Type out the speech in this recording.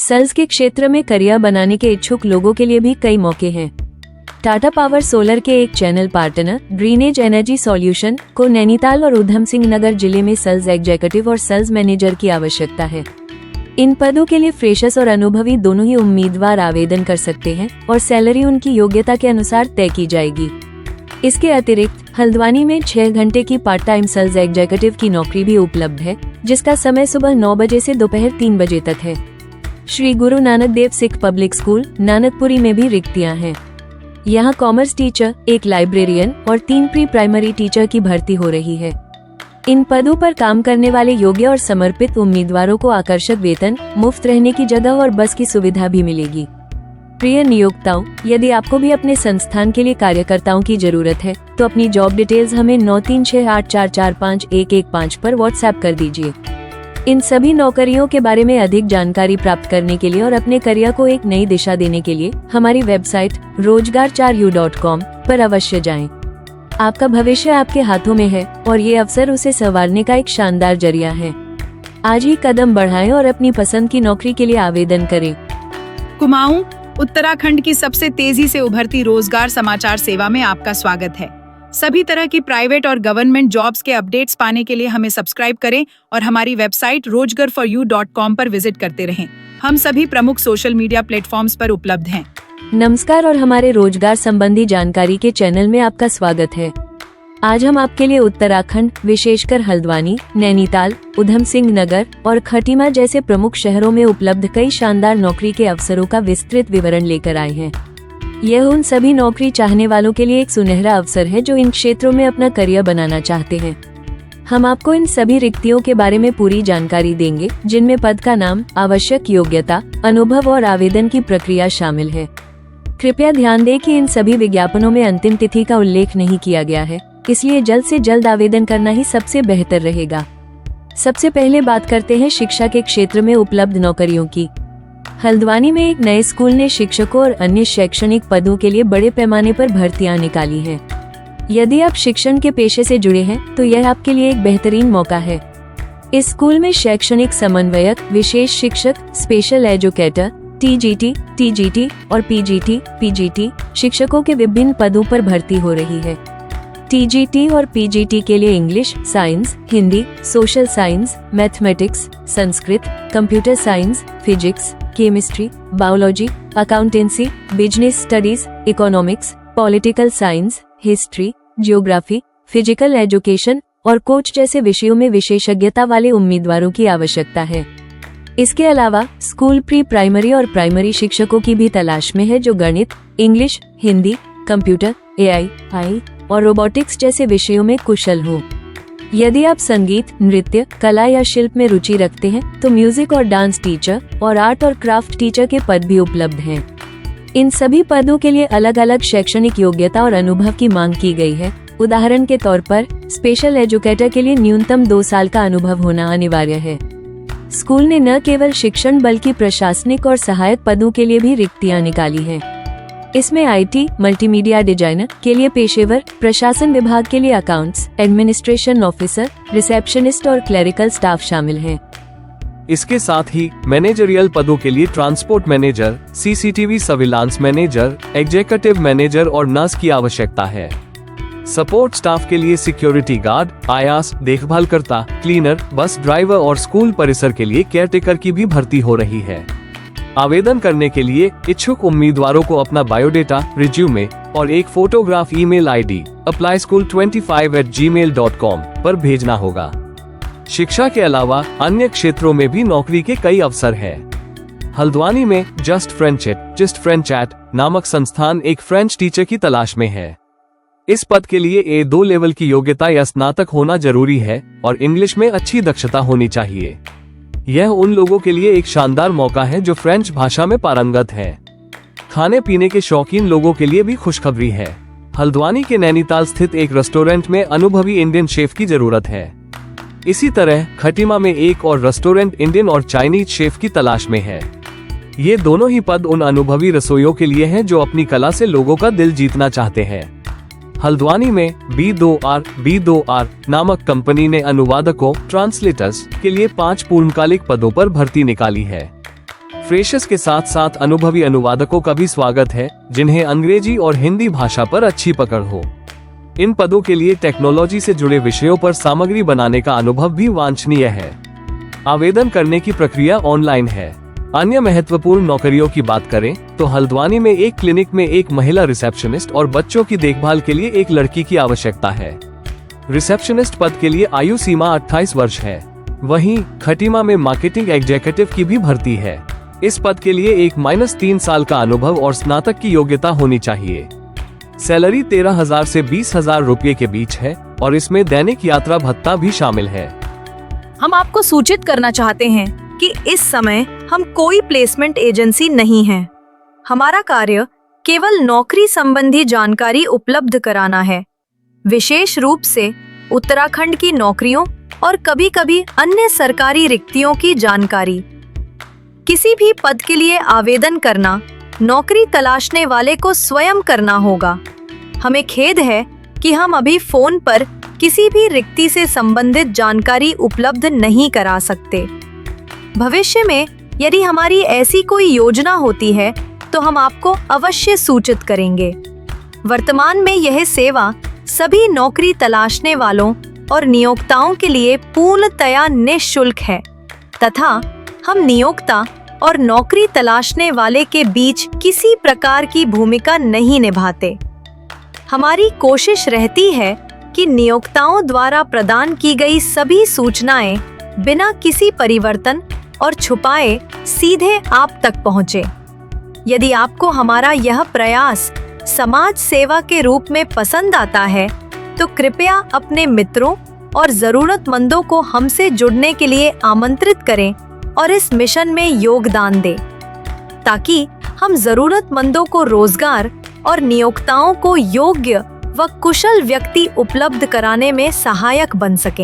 Sales के क्षेत्र में करियर बनाने के इच्छुक लोगों के लिए भी कई मौके हैं। टाटा पावर सोलर के एक चैनल पार्टनर ग्रीनेज एनर्जी सॉल्यूशन को नैनीताल और उधम सिंह नगर जिले में सेल्स एग्जीक्यूटिव और सेल्स मैनेजर की आवश्यकता है। इन पदों के लिए फ्रेशर्स और अनुभवी दोनों ही उम्मीदवार आवेदन कर सकते हैं और सैलरी उनकी योग्यता के अनुसार तय की जाएगी। इसके अतिरिक्त हल्द्वानी में 6 घंटे की पार्ट टाइम सेल्स एग्जीक्यूटिव की नौकरी भी उपलब्ध है, जिसका समय सुबह 9 बजे से दोपहर 3 बजे तक है। श्री गुरु नानक देव सिख पब्लिक स्कूल नानकपुरी में भी रिक्तियां हैं। यहाँ कॉमर्स टीचर, एक लाइब्रेरियन और 3 प्री प्राइमरी टीचर की भर्ती हो रही है। इन पदों पर काम करने वाले योग्य और समर्पित उम्मीदवारों को आकर्षक वेतन, मुफ्त रहने की जगह और बस की सुविधा भी मिलेगी। प्रिय नियोक्ताओं, यदि आपको भी अपने संस्थान के लिए कार्यकर्ताओं की जरूरत है तो अपनी जॉब डिटेल्स हमें 9368445115 पर व्हाट्सएप कर दीजिए। इन सभी नौकरियों के बारे में अधिक जानकारी प्राप्त करने के लिए और अपने करियर को एक नई दिशा देने के लिए हमारी वेबसाइट rozgar4u.com पर अवश्य जाएं। आपका भविष्य आपके हाथों में है और ये अवसर उसे संवारने का एक शानदार जरिया है। आज ही कदम बढ़ाएं और अपनी पसंद की नौकरी के लिए आवेदन करें। कुमाऊं, उत्तराखंड की सबसे तेजी से उभरती रोजगार समाचार सेवा में आपका स्वागत है। सभी तरह की प्राइवेट और गवर्नमेंट जॉब्स के अपडेट्स पाने के लिए हमें सब्सक्राइब करें और हमारी वेबसाइट rozgar4u.com पर विजिट करते रहें। हम सभी प्रमुख सोशल मीडिया प्लेटफॉर्म्स पर उपलब्ध हैं। नमस्कार और हमारे रोजगार संबंधी जानकारी के चैनल में आपका स्वागत है। आज हम आपके लिए उत्तराखंड, विशेषकर हल्द्वानी, नैनीताल, उधम सिंह नगर और खटीमा जैसे प्रमुख शहरों में उपलब्ध कई शानदार नौकरी के अवसरों का विस्तृत विवरण लेकर आए हैं। यह उन सभी नौकरी चाहने वालों के लिए एक सुनहरा अवसर है जो इन क्षेत्रों में अपना करियर बनाना चाहते हैं। हम आपको इन सभी रिक्तियों के बारे में पूरी जानकारी देंगे, जिनमें पद का नाम, आवश्यक योग्यता, अनुभव और आवेदन की प्रक्रिया शामिल है। कृपया ध्यान दें कि इन सभी विज्ञापनों में अंतिम तिथि का उल्लेख नहीं किया गया है, इसलिए जल्द से जल्द आवेदन करना ही सबसे बेहतर रहेगा। सबसे पहले बात करते हैं शिक्षा के क्षेत्र में उपलब्ध नौकरियों की। हल्द्वानी में एक नए स्कूल ने शिक्षकों और अन्य शैक्षणिक पदों के लिए बड़े पैमाने पर भर्तियां निकाली हैं। यदि आप शिक्षण के पेशे से जुड़े हैं तो यह आपके लिए एक बेहतरीन मौका है। इस स्कूल में शैक्षणिक समन्वयक, विशेष शिक्षक, स्पेशल एजुकेटर, टीजीटी, टीजीटी और पीजीटी शिक्षकों के विभिन्न पदों पर भर्ती हो रही है। टीजीटी और पीजीटी के लिए English, science, Hindi, social science, mathematics, Sanskrit, computer science, physics, chemistry, biology, accountancy, business studies, economics, political science, history, geography, physical education और कोच जैसे विषयों में विशेषज्ञता वाले उम्मीदवारों की आवश्यकता है। इसके अलावा स्कूल प्री प्राइमरी और प्राइमरी शिक्षकों की भी तलाश में है जो गणित, इंग्लिश, हिंदी, कंप्यूटर, AI और रोबोटिक्स जैसे विषयों में कुशल हो। यदि आप संगीत, नृत्य, कला या शिल्प में रुचि रखते हैं तो म्यूजिक और डांस टीचर और आर्ट और क्राफ्ट टीचर के पद भी उपलब्ध हैं। इन सभी पदों के लिए अलग अलग शैक्षणिक योग्यता और अनुभव की मांग की गई है। उदाहरण के तौर पर स्पेशल एजुकेटर के लिए न्यूनतम 2 साल का अनुभव होना अनिवार्य है। स्कूल ने न केवल शिक्षण बल्कि प्रशासनिक और सहायक पदों के लिए भी रिक्तियां निकाली हैं। इसमें IT, मल्टीमीडिया डिजाइनर के लिए पेशेवर, प्रशासन विभाग के लिए अकाउंट्स, एडमिनिस्ट्रेशन ऑफिसर, रिसेप्शनिस्ट और क्लेरिकल स्टाफ शामिल हैं। इसके साथ ही मैनेजरियल पदों के लिए transport manager, CCTV surveillance manager, executive manager और नर्स की आवश्यकता है। सपोर्ट स्टाफ के लिए सिक्योरिटी गार्ड, आयास, देखभालकर्ता, क्लीनर, बस ड्राइवर और स्कूल परिसर के लिए केयरटेकर की भी भर्ती हो रही है। आवेदन करने के लिए इच्छुक उम्मीदवारों को अपना बायोडेटा, रिज्यूमे और एक photograph email ID apply school25@gmail.com पर भेजना होगा। शिक्षा के अलावा अन्य क्षेत्रों में भी नौकरी के कई अवसर हैं। हल्द्वानी में जस्ट फ्रेंच एट नामक संस्थान एक फ्रेंच टीचर की तलाश में है। इस पद के लिए A2 लेवल की योग्यता या स्नातक होना जरूरी है और इंग्लिश में अच्छी दक्षता होनी चाहिए। यह उन लोगों के लिए एक शानदार मौका है जो फ्रेंच भाषा में पारंगत हैं। खाने पीने के शौकीन लोगों के लिए भी खुशखबरी है। हल्द्वानी के नैनीताल स्थित एक रेस्टोरेंट में अनुभवी इंडियन शेफ की जरूरत है। इसी तरह खटीमा में एक और रेस्टोरेंट इंडियन और चाइनीज शेफ की तलाश में है। ये दोनों ही पद उन अनुभवी रसोइयों के लिए हैं जो अपनी कला से लोगों का दिल जीतना चाहते हैं। हल्द्वानी में B2R नामक कंपनी ने अनुवादकों, ट्रांसलेटर्स के लिए 5 पूर्णकालिक पदों पर भर्ती निकाली है। फ्रेशर्स के साथ साथ अनुभवी अनुवादकों का भी स्वागत है, जिन्हें अंग्रेजी और हिंदी भाषा पर अच्छी पकड़ हो। इन पदों के लिए टेक्नोलॉजी से जुड़े विषयों पर सामग्री बनाने का अनुभव भी वांछनीय है। आवेदन करने की प्रक्रिया ऑनलाइन है। अन्य महत्वपूर्ण नौकरियों की बात करें तो हल्द्वानी में एक क्लिनिक में एक महिला रिसेप्शनिस्ट और बच्चों की देखभाल के लिए एक लड़की की आवश्यकता है। रिसेप्शनिस्ट पद के लिए आयु सीमा 28 वर्ष है। वहीं खटीमा में मार्केटिंग एग्जीक्यूटिव की भी भर्ती है। इस पद के लिए एक -3 साल का अनुभव और स्नातक की योग्यता होनी चाहिए। सैलरी 13,000 से 20,000 रुपये के बीच है और इसमें दैनिक यात्रा भत्ता भी शामिल है। हम आपको सूचित करना चाहते हैं कि इस समय हम कोई प्लेसमेंट एजेंसी नहीं हैं। हमारा कार्य केवल नौकरी संबंधी जानकारी उपलब्ध कराना है, विशेष रूप से उत्तराखंड की नौकरियों और कभी-कभी अन्य सरकारी रिक्तियों की जानकारी। किसी भी पद के लिए आवेदन करना नौकरी तलाशने वाले को स्वयं करना होगा। हमें खेद है कि हम अभी फोन पर किसी भी रिक्ति से संबंधित जानकारी उपलब्ध नहीं करा सकते। भविष्य में यदि हमारी ऐसी कोई योजना होती है तो हम आपको अवश्य सूचित करेंगे। वर्तमान में यह सेवा सभी नौकरी तलाशने वालों और नियोक्ताओं के लिए पूर्णतया निःशुल्क है तथा हम नियोक्ता और नौकरी तलाशने वाले के बीच किसी प्रकार की भूमिका नहीं निभाते। हमारी कोशिश रहती है कि नियोक्ताओं द्वारा प्रदान की गई सभी सूचनाएं बिना किसी परिवर्तन और छुपाए सीधे आप तक पहुंचे। यदि आपको हमारा यह प्रयास समाज सेवा के रूप में पसंद आता है तो कृपया अपने मित्रों और जरूरतमंदों को हमसे जुड़ने के लिए आमंत्रित करें और इस मिशन में योगदान दें, ताकि हम जरूरतमंदों को रोजगार और नियोक्ताओं को योग्य व कुशल व्यक्ति उपलब्ध कराने में सहायक बन सकें।